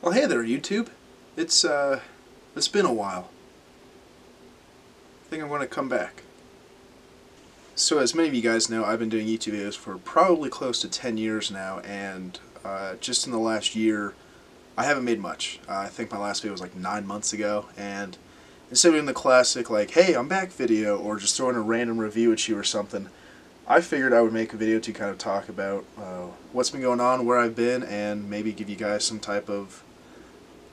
Well, hey there, YouTube. It's been a while. I think I'm going to come back. So, as many of you guys know, I've been doing YouTube videos for probably close to 10 years now, and just in the last year, I haven't made much. I think my last video was like 9 months ago, and instead of doing the classic, like, hey, I'm back video, or just throwing a random review at you or something, I figured I would make a video to kind of talk about what's been going on, where I've been, and maybe give you guys some type of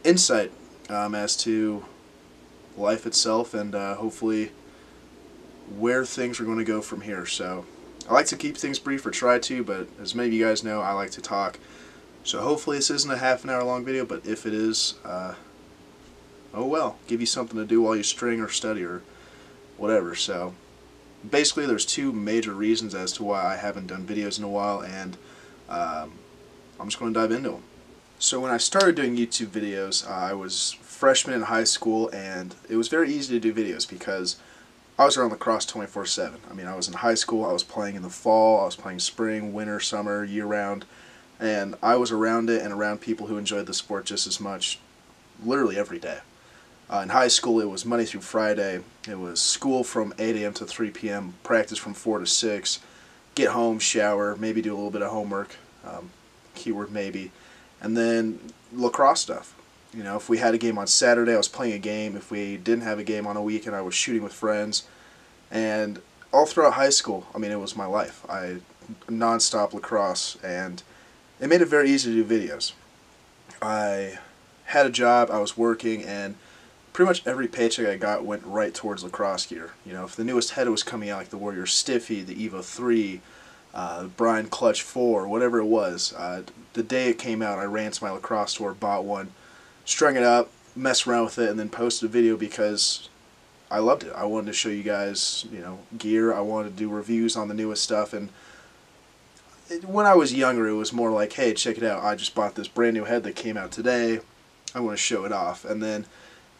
insight as to life itself and hopefully where things are going to go from here. So I like to keep things brief, or try to, but as many of you guys know, I like to talk. So hopefully this isn't a half an hour long video, but if it is, oh well, give you something to do while you string or study or whatever. So basically there's two major reasons as to why I haven't done videos in a while, and I'm just going to dive into them. So when I started doing YouTube videos, I was freshman in high school, and it was very easy to do videos because I was around lacrosse 24/7. I mean, I was in high school, I was playing in the fall, I was playing spring, winter, summer, year-round, and I was around it and around people who enjoyed the sport just as much, literally every day. In high school, it was Monday through Friday. It was school from 8 a.m. to 3 p.m., practice from 4 to 6, get home, shower, maybe do a little bit of homework, keyword maybe, and then lacrosse stuff. You know, if we had a game on Saturday, I was playing a game. If we didn't have a game on a weekend, I was shooting with friends. And all throughout high school, I mean, it was my life. I non-stop lacrosse, and it made it very easy to do videos. I had a job, I was working, and pretty much every paycheck I got went right towards lacrosse gear. You know, if the newest header was coming out, like the Warrior Stiffy, the Evo 3, Brian Clutch 4, whatever it was, the day it came out, I ran to my lacrosse store, bought one, strung it up, messed around with it, and then posted a video because I loved it. I wanted to show you guys, you know, gear. I wanted to do reviews on the newest stuff, and when I was younger, it was more like, hey, check it out. I just bought this brand new head that came out today. I want to show it off. And then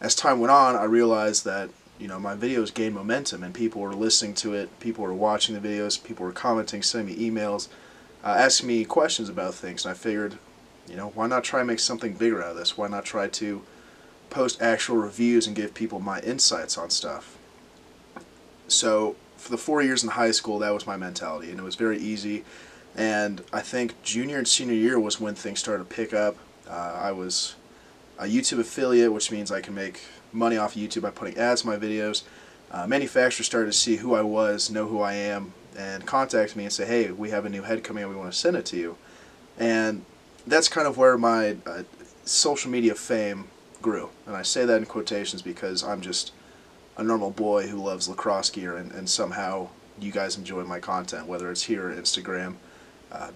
as time went on, I realized that, you know, my videos gained momentum, and people were listening to it, people were watching the videos, people were commenting, sending me emails, asking me questions about things, and I figured, you know, why not try and make something bigger out of this? Why not try to post actual reviews and give people my insights on stuff? So for the 4 years in high school, that was my mentality, and it was very easy. And I think junior and senior year was when things started to pick up. I was a YouTube affiliate, which means I can make money off of YouTube by putting ads in my videos. Manufacturers started to see who I was, know who I am, and contact me and say, hey, we have a new head coming and we want to send it to you. And that's kind of where my social media fame grew. And I say that in quotations because I'm just a normal boy who loves lacrosse gear, and somehow you guys enjoy my content, whether it's here or Instagram,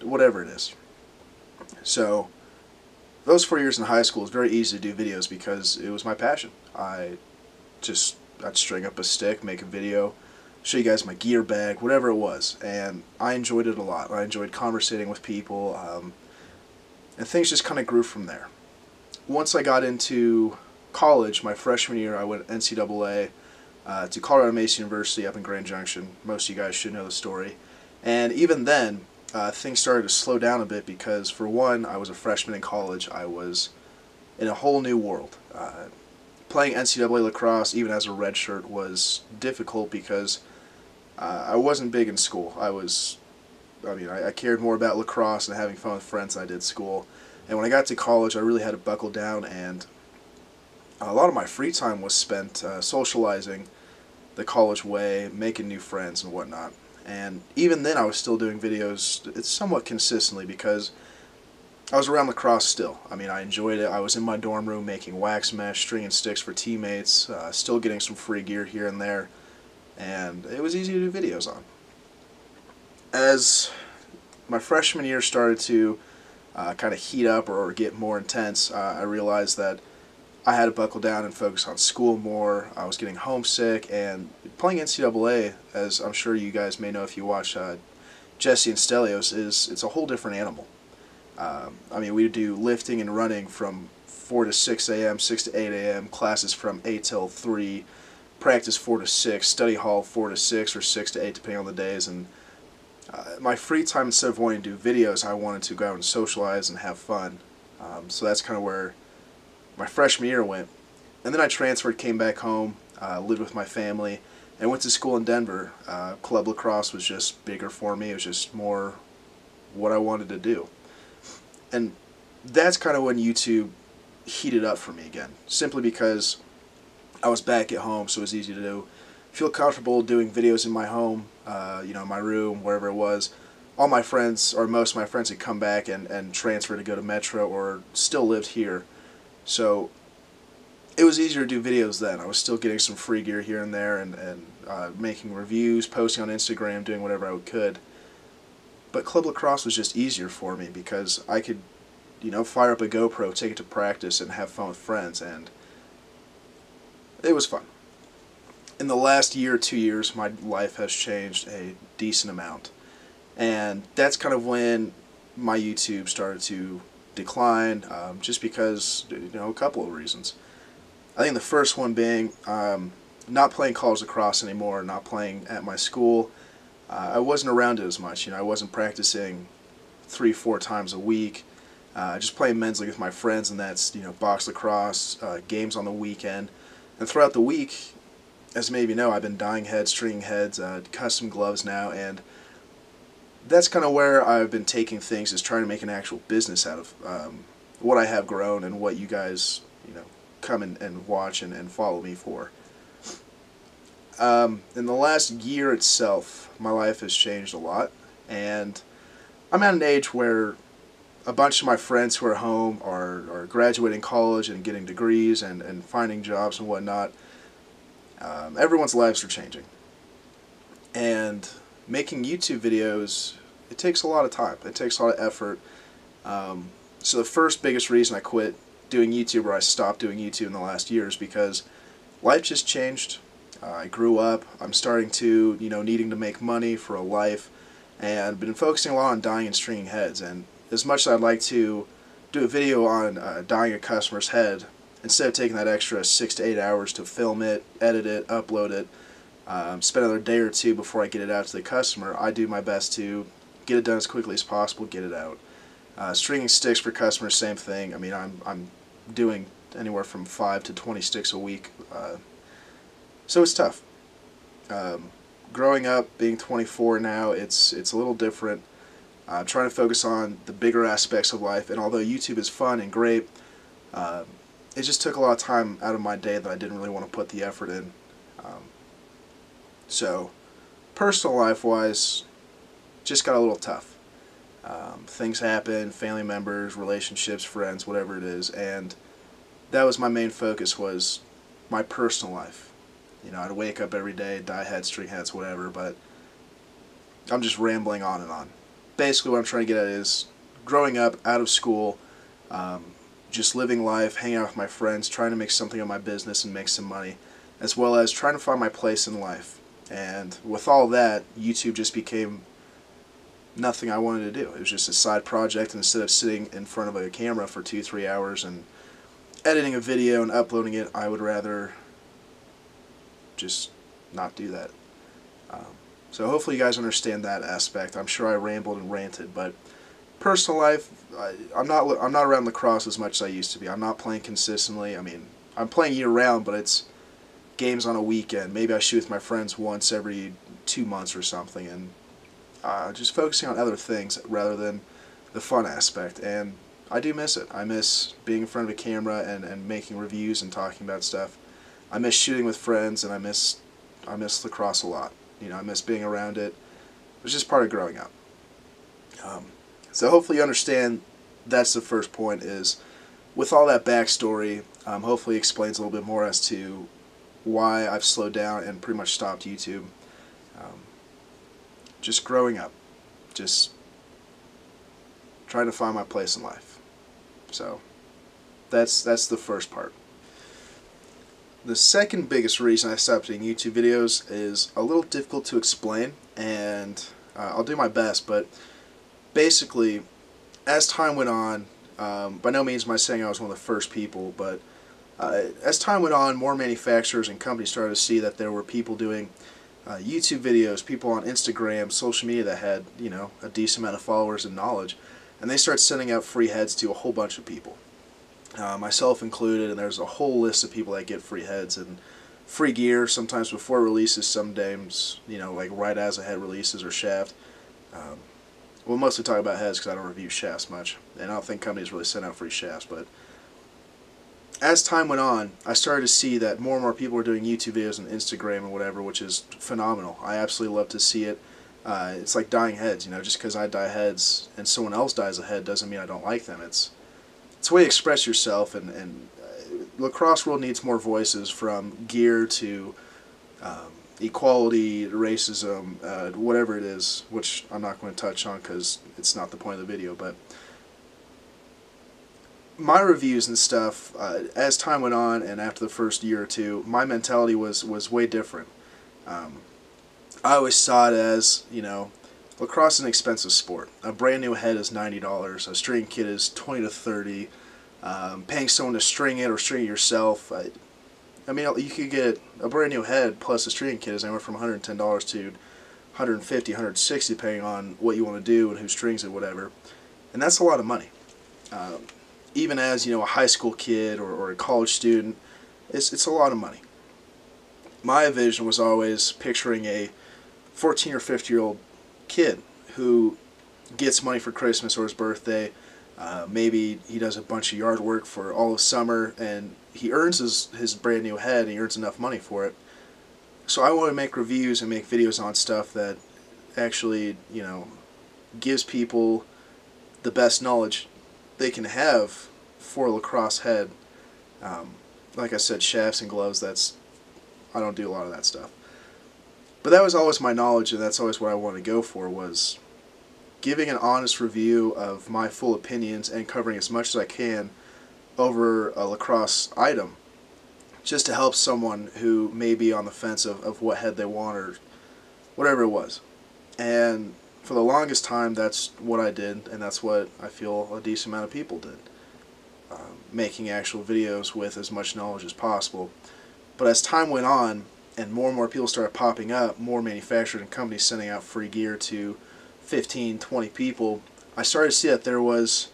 whatever it is. So those 4 years in high school, it was very easy to do videos because it was my passion. I'd string up a stick, make a video, show you guys my gear bag, whatever it was, and I enjoyed it a lot. I enjoyed conversating with people, and things just kind of grew from there. Once I got into college, my freshman year, I went NCAA to Colorado Mesa University up in Grand Junction. Most of you guys should know the story. And even then, things started to slow down a bit because, for one, I was a freshman in college. I was in a whole new world. Playing NCAA lacrosse, even as a redshirt, was difficult because I wasn't big in school. I cared more about lacrosse and having fun with friends than I did school. And when I got to college, I really had to buckle down, and a lot of my free time was spent socializing the college way, making new friends and whatnot. And even then, I was still doing videos somewhat consistently because I was around lacrosse still. I mean, I enjoyed it. I was in my dorm room making wax mesh, stringing sticks for teammates, still getting some free gear here and there, and it was easy to do videos on. As my freshman year started to kind of heat up or get more intense, I realized that I had to buckle down and focus on school more. I was getting homesick, and playing NCAA, as I'm sure you guys may know if you watch Jesse and Stelios, it's a whole different animal. I mean, we do lifting and running from 4 to 6 a.m., 6 to 8 a.m., classes from 8 till 3, practice 4 to 6, study hall 4 to 6 or 6 to 8 depending on the days, and my free time, instead of wanting to do videos, I wanted to go out and socialize and have fun. So that's kind of where my freshman year went. And then I transferred, came back home, lived with my family, and went to school in Denver. Club lacrosse was just bigger for me. It was just more what I wanted to do. And that's kind of when YouTube heated up for me again, simply because I was back at home, so it was easy to feel comfortable doing videos in my home, my room, wherever it was. All my friends, or most of my friends, had come back and transferred to go to Metro or still lived here. So it was easier to do videos then. I was still getting some free gear here and there and making reviews, posting on Instagram, doing whatever I could. But Club Lacrosse was just easier for me because I could, fire up a GoPro, take it to practice, and have fun with friends, and it was fun. In the last year or 2 years, my life has changed a decent amount. And that's kind of when my YouTube started to decline, just because, a couple of reasons. I think the first one being not playing college lacrosse anymore, not playing at my school. I wasn't around it as much. I wasn't practicing 3-4 times a week. Just playing men's league with my friends, and that's box lacrosse, games on the weekend. And throughout the week, as many of you know, I've been dyeing heads, stringing heads, custom gloves now, and that's kind of where I've been taking things, is trying to make an actual business out of what I have grown and what you guys come and watch and follow me for. In the last year itself, my life has changed a lot, and I'm at an age where a bunch of my friends who are home are graduating college and getting degrees and finding jobs and whatnot. Everyone's lives are changing, and making YouTube videos, it takes a lot of time. It takes a lot of effort. So the first biggest reason I quit doing YouTube, or I stopped doing YouTube in the last year, is because life just changed. I grew up. I'm starting to, needing to make money for a life, and been focusing a lot on dyeing and stringing heads. And as much as I'd like to do a video on dyeing a customer's head, instead of taking that extra 6 to 8 hours to film it, edit it, upload it, spend another day or two before I get it out to the customer, I do my best to get it done as quickly as possible, get it out. Stringing sticks for customers, same thing. I mean, I'm doing anywhere from 5 to 20 sticks a week. So it's tough. Growing up, being 24 now, it's a little different. I'm trying to focus on the bigger aspects of life, and although YouTube is fun and great, it just took a lot of time out of my day that I didn't really want to put the effort in. So, personal life-wise, just got a little tough. Things happen, family members, relationships, friends, whatever it is, and that was my main focus, was my personal life. I'd wake up every day, dye heads, string heads, whatever, but I'm just rambling on and on. Basically what I'm trying to get at is growing up, out of school, just living life, hanging out with my friends, trying to make something of my business and make some money, as well as trying to find my place in life. And with all that, YouTube just became nothing I wanted to do. It was just a side project, and instead of sitting in front of a camera for 2-3 hours and editing a video and uploading it, I would rather just not do that. So hopefully you guys understand that aspect. I'm sure I rambled and ranted, but personal life, I'm not around lacrosse as much as I used to be. I'm not playing consistently. I mean, I'm playing year round, but it's games on a weekend. Maybe I shoot with my friends once every 2 months or something, and just focusing on other things rather than the fun aspect. And I do miss it. I miss being in front of a camera and making reviews and talking about stuff. I miss shooting with friends, and I miss lacrosse a lot. I miss being around it. It was just part of growing up. So hopefully you understand that's the first point, is with all that backstory, hopefully it explains a little bit more as to why I've slowed down and pretty much stopped YouTube. Just growing up. Just trying to find my place in life. So that's the first part. The second biggest reason I stopped doing YouTube videos is a little difficult to explain, and I'll do my best, but basically, as time went on, by no means am I saying I was one of the first people, but as time went on, more manufacturers and companies started to see that there were people doing YouTube videos, people on Instagram, social media that had, a decent amount of followers and knowledge, and they started sending out free heads to a whole bunch of people. myself included, and there's a whole list of people that get free heads and free gear, sometimes before releases, sometimes, you know, like right as a head releases or shaft. Um, we'll mostly talk about heads because I don't review shafts much, and I don't think companies really send out free shafts, but as time went on, I started to see that more and more people were doing YouTube videos and Instagram and whatever, which is phenomenal. I absolutely love to see it. It's like dyeing heads, you know, just because I dye heads and someone else dyes a head doesn't mean I don't like them. It's a way to express yourself, and lacrosse world needs more voices, from gear to equality, racism, whatever it is, which I'm not going to touch on because it's not the point of the video, but my reviews and stuff, as time went on and after the first year or two, my mentality was way different. I always saw it as, you know, lacrosse is an expensive sport. A brand new head is $90, a string kit is $20 to $30. Paying someone to string it or string it yourself, I mean, you could get a brand new head plus a string kit is anywhere from $110 to $150, $160, depending on what you want to do and who strings it, whatever. And that's a lot of money. Even as, you know, a high school kid or a college student, it's a lot of money. My vision was always picturing a 14 or 15-year-old kid who gets money for Christmas or his birthday. Maybe he does a bunch of yard work for all of summer, and he earns his brand new head, and he earns enough money for it. So I want to make reviews and make videos on stuff that actually, you know, gives people the best knowledge they can have for a lacrosse head. Like I said, shafts and gloves, I don't do a lot of that stuff. But that was always my knowledge, and that's always what I wanted to go for, was giving an honest review of my full opinions and covering as much as I can over a lacrosse item, just to help someone who may be on the fence of what head they want or whatever it was. And for the longest time, that's what I did, and that's what I feel a decent amount of people did, making actual videos with as much knowledge as possible. But as time went on and more people started popping up, more manufacturers and companies sending out free gear to 15, 20 people, I started to see that there was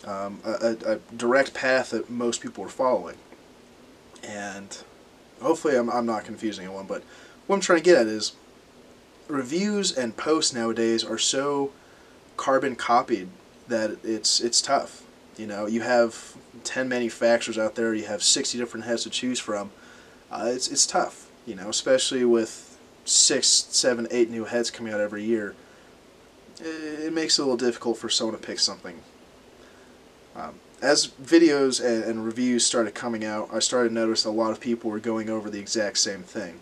a direct path that most people were following. And hopefully I'm not confusing anyone, but what I'm trying to get at is reviews and posts nowadays are so carbon copied that it's tough. You know, you have 10 manufacturers out there, you have 60 different heads to choose from. It's tough, you know, especially with 6, 7, 8 new heads coming out every year. It makes it a little difficult for someone to pick something. As videos and reviews started coming out, I started to notice a lot of people were going over the exact same thing.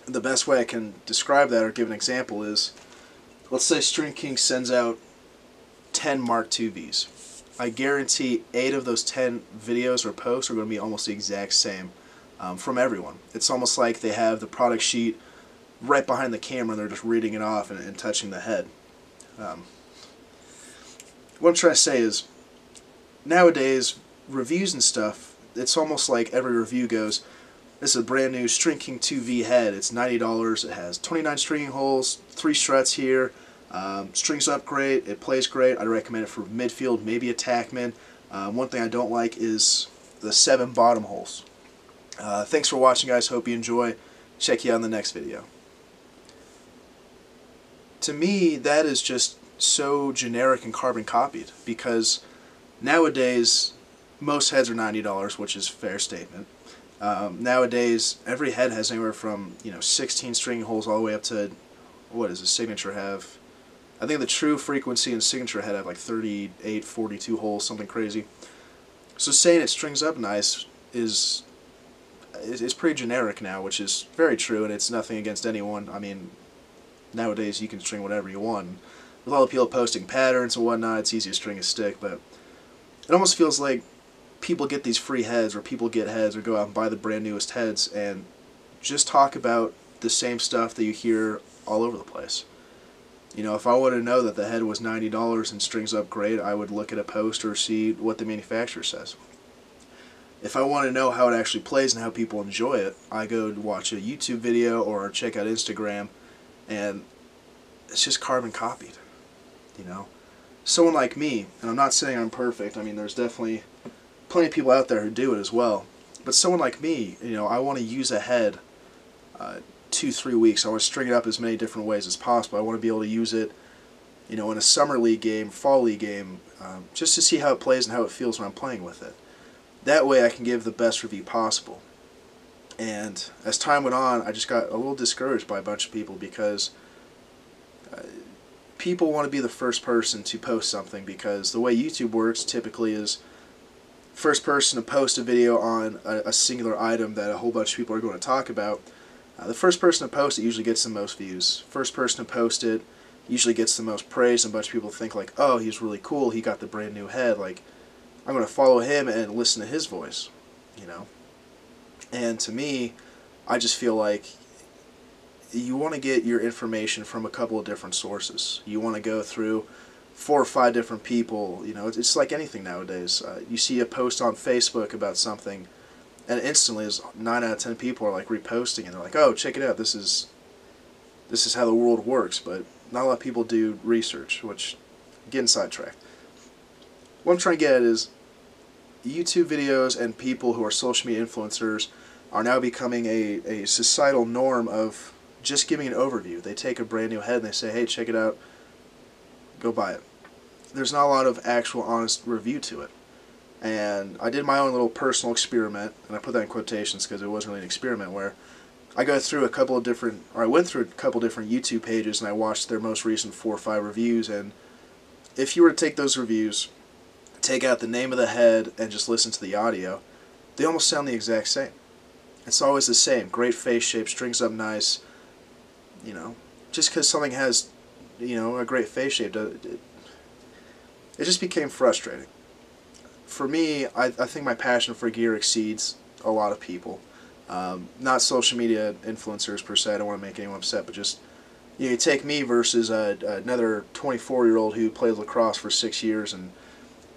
The best way I can describe that or give an example is, let's say String King sends out 10 Mark IIVs. I guarantee 8 of those 10 videos or posts are going to be almost the exact same from everyone. It's almost like they have the product sheet right behind the camera and they're just reading it off and touching the head. What I'm trying to say is, nowadays, reviews and stuff, it's almost like every review goes, this is a brand new String King 2V head, it's $90, it has 29 stringing holes, 3 struts here, strings up great, it plays great, I'd recommend it for midfield, maybe attackman. One thing I don't like is the 7 bottom holes. Thanks for watching, guys, hope you enjoy. Check you out in the next video. To me, that is just so generic and carbon copied, because nowadays most heads are $90, which is a fair statement. Nowadays every head has anywhere from 16 stringing holes all the way up to, what does a signature have? I think the true frequency and signature head have like 38, 42 holes, something crazy. So saying it strings up nice is pretty generic now, which is very true, and it's nothing against anyone. I mean, nowadays you can string whatever you want. With all the people posting patterns and whatnot, it's easy to string a stick, but it almost feels like people get these free heads, or people get heads, or go out and buy the brand newest heads, and just talk about the same stuff that you hear all over the place. You know, if I wanted to know that the head was $90 and strings up great, I would look at a post or see what the manufacturer says. If I want to know how it actually plays and how people enjoy it, I go to watch a YouTube video or check out Instagram, and it's just carbon copied. You know, someone like me, and I'm not saying I'm perfect, I mean there's definitely plenty of people out there who do it as well, but someone like me, I want to use a head 2-3 weeks. I want to string it up as many different ways as possible. I want to be able to use it, in a summer league game, fall league game, just to see how it plays and how it feels when I'm playing with it. That way I can give the best review possible. And as time went on, I just got a little discouraged by a bunch of people because people want to be the first person to post something, because the way YouTube works typically is first person to post a video on a singular item that a whole bunch of people are going to talk about. The first person to post it usually gets the most views. First person to post it usually gets the most praise, and a bunch of people think like, oh, he's really cool, he got the brand new head, like, I'm going to follow him and listen to his voice, And to me, I just feel like you want to get your information from a couple of different sources. You want to go through 4 or 5 different people. It's like anything nowadays. You see a post on Facebook about something, and instantly 9 out of 10 people are like reposting it. They're like, oh, check it out, this is how the world works. But not a lot of people do research, which, getting sidetracked. What I'm trying to get at is YouTube videos and people who are social media influencers are now becoming a societal norm of just giving an overview. They take a brand new head and they say, hey, check it out, go buy it. There's not a lot of actual honest review to it. And I did my own little personal experiment, and I put that in quotations because it wasn't really an experiment, where I went through a couple of different YouTube pages and I watched their most recent 4 or 5 reviews, and if you were to take those reviews, take out the name of the head, and just listen to the audio, they almost sound the exact same. It's always the same. Great face shape, strings up nice. Just because something has, a great face shape, it just became frustrating. For me, I think my passion for gear exceeds a lot of people. Not social media influencers per se, I don't want to make anyone upset, but just, you take me versus another 24-year-old who played lacrosse for 6 years and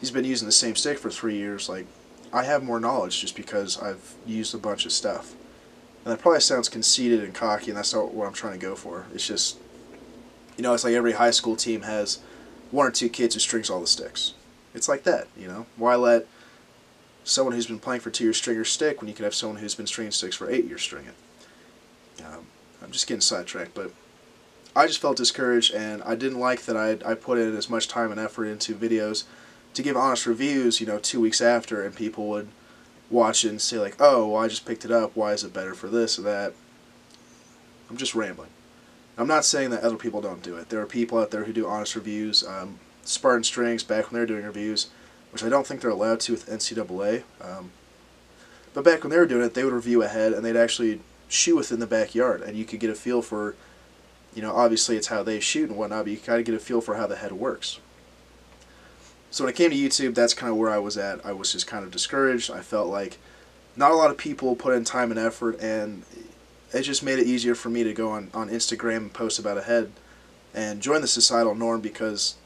he's been using the same stick for 3 years. Like, I have more knowledge just because I've used a bunch of stuff. And that probably sounds conceited and cocky, and that's not what I'm trying to go for. It's just, it's like every high school team has 1 or 2 kids who strings all the sticks. It's like that, Why let someone who's been playing for 2 years string your stick when you could have someone who's been stringing sticks for 8 years string it? I'm just getting sidetracked, but I just felt discouraged, and I didn't like that I put in as much time and effort into videos to give honest reviews, 2 weeks after, and people would watch it and say like, oh, well, I just picked it up, why is it better for this or that? I'm just rambling. I'm not saying that other people don't do it. There are people out there who do honest reviews. Spartan Strings, back when they were doing reviews, which I don't think they're allowed to with NCAA, but back when they were doing it, they would review a head, and they'd actually shoot within the backyard, and you could get a feel for, obviously it's how they shoot and whatnot, but you kind of get a feel for how the head works. So when it came to YouTube, that's kind of where I was at. I was just kind of discouraged. I felt like not a lot of people put in time and effort, and it just made it easier for me to go on Instagram and post about a head and join the societal norm, because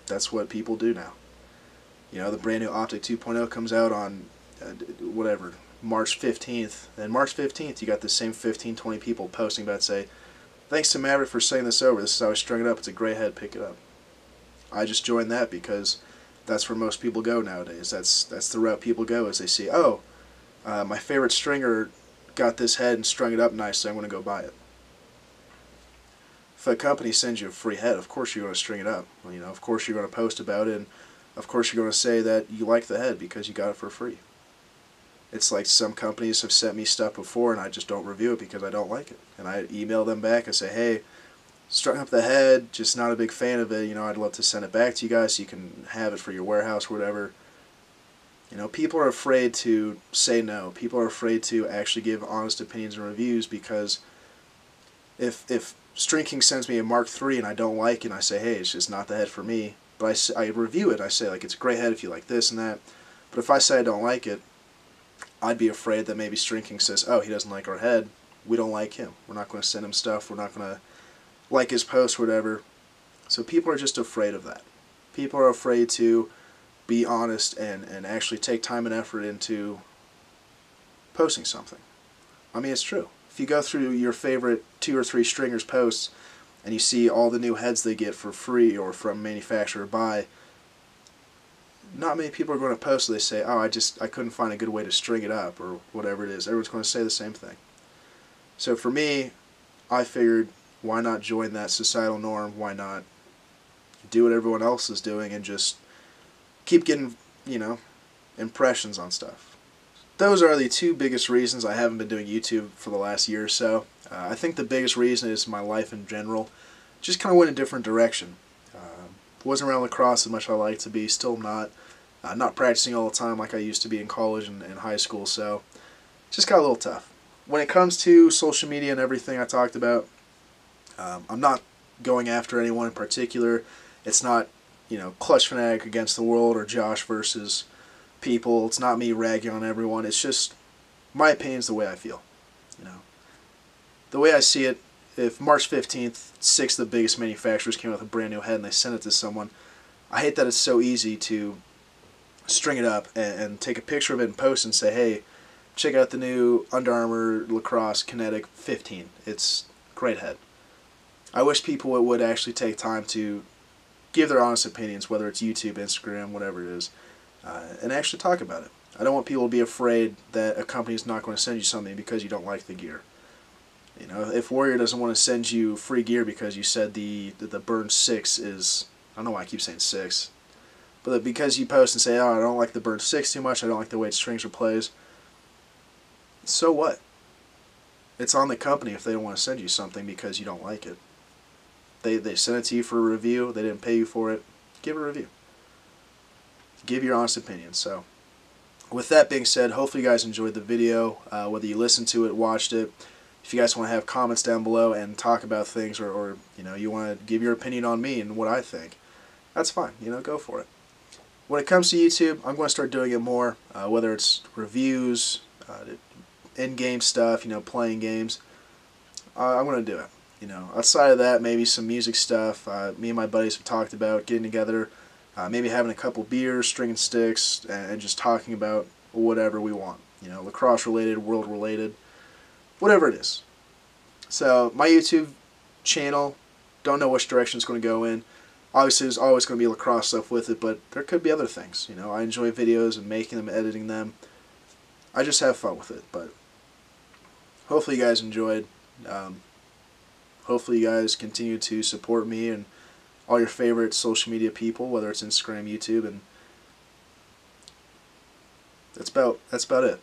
that's what people do now. The brand new Optic 2.0 comes out on, March 15th. And March 15th, you got the same 15, 20 people posting about, say, thanks to Maverick for sending this over. This is how I strung it up. It's a great head. Pick it up. I just joined that because that's where most people go nowadays. That's the route people go, is they see, oh, my favorite stringer got this head and strung it up nicely, I'm going to go buy it. If a company sends you a free head, of course you're going to string it up. Of course you're going to post about it, and of course you're going to say that you like the head because you got it for free. It's like some companies have sent me stuff before and I just don't review it because I don't like it. And I email them back and say, hey, strung up the head, just not a big fan of it, I'd love to send it back to you guys so you can have it for your warehouse or whatever. People are afraid to say no. People are afraid to actually give honest opinions and reviews, because if String King sends me a Mark III and I don't like it, and I say, hey, it's just not the head for me, but I review it, I say, like, it's a great head if you like this and that, but if I say I don't like it, I'd be afraid that maybe String King says, oh, he doesn't like our head, we don't like him, we're not going to send him stuff, we're not going to like his post or whatever. So people are just afraid of that. People are afraid to be honest and actually take time and effort into posting something. I mean, it's true. If you go through your favorite 2 or 3 stringers' posts, and you see all the new heads they get for free or from manufacturer buy, not many people are going to post so they say, oh, I couldn't find a good way to string it up, or whatever it is. Everyone's going to say the same thing. So for me, I figured, why not join that societal norm? Why not do what everyone else is doing and just keep getting, impressions on stuff? Those are the two biggest reasons I haven't been doing YouTube for the last year or so. I think the biggest reason is my life in general just kind of went a different direction. Wasn't around lacrosse as much as I like to be, still not. Not practicing all the time like I used to be in college and high school, so just got a little tough. When it comes to social media and everything I talked about, I'm not going after anyone in particular. It's not, Clutch Fanatic against the world or Josh versus people. It's not me ragging on everyone. It's just my opinion's the way I feel. The way I see it, if March 15th, 6 of the biggest manufacturers came out with a brand new head and they sent it to someone, I hate that it's so easy to string it up and take a picture of it and post and say, hey, check out the new Under Armour Lacrosse Kinetic 15. It's a great head. I wish people would actually take time to give their honest opinions, whether it's YouTube, Instagram, whatever it is, and actually talk about it. I don't want people to be afraid that a company's not going to send you something because you don't like the gear. If Warrior doesn't want to send you free gear because you said the Burn 6 is, I don't know why I keep saying 6, but because you post and say, oh, I don't like the Burn 6 too much, I don't like the way it strings or plays, so what? It's on the company if they don't want to send you something because you don't like it. They sent it to you for a review, they didn't pay you for it, give a review. Give your honest opinion. So, with that being said, hopefully you guys enjoyed the video, whether you listened to it, watched it. If you guys want to have comments down below and talk about things, or you want to give your opinion on me and what I think, that's fine. Go for it. When it comes to YouTube, I'm going to start doing it more, whether it's reviews, in-game stuff, playing games. I'm going to do it. Outside of that, maybe some music stuff. Me and my buddies have talked about getting together, maybe having a couple beers, stringing sticks, and just talking about whatever we want. Lacrosse related, world related, whatever it is. So my YouTube channel, don't know which direction it's going to go in. Obviously there's always going to be lacrosse stuff with it, but there could be other things. I enjoy videos and making them, editing them. I just have fun with it, but hopefully you guys enjoyed. Hopefully you guys continue to support me and all your favorite social media people, whether it's Instagram, YouTube, and that's about it.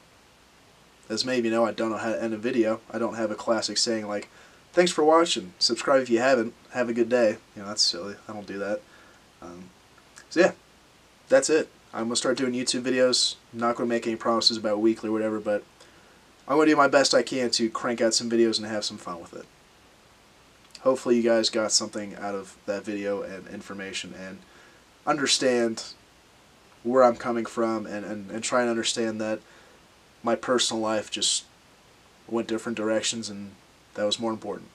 As many of you know, I don't know how to end a video. I don't have a classic saying like, thanks for watching, subscribe if you haven't, have a good day. That's silly. I don't do that. So yeah, that's it. I'm going to start doing YouTube videos. I'm not going to make any promises about weekly or whatever, but I'm going to do my best I can to crank out some videos and have some fun with it. Hopefully you guys got something out of that video and information and understand where I'm coming from and try and understand that my personal life just went different directions and that was more important.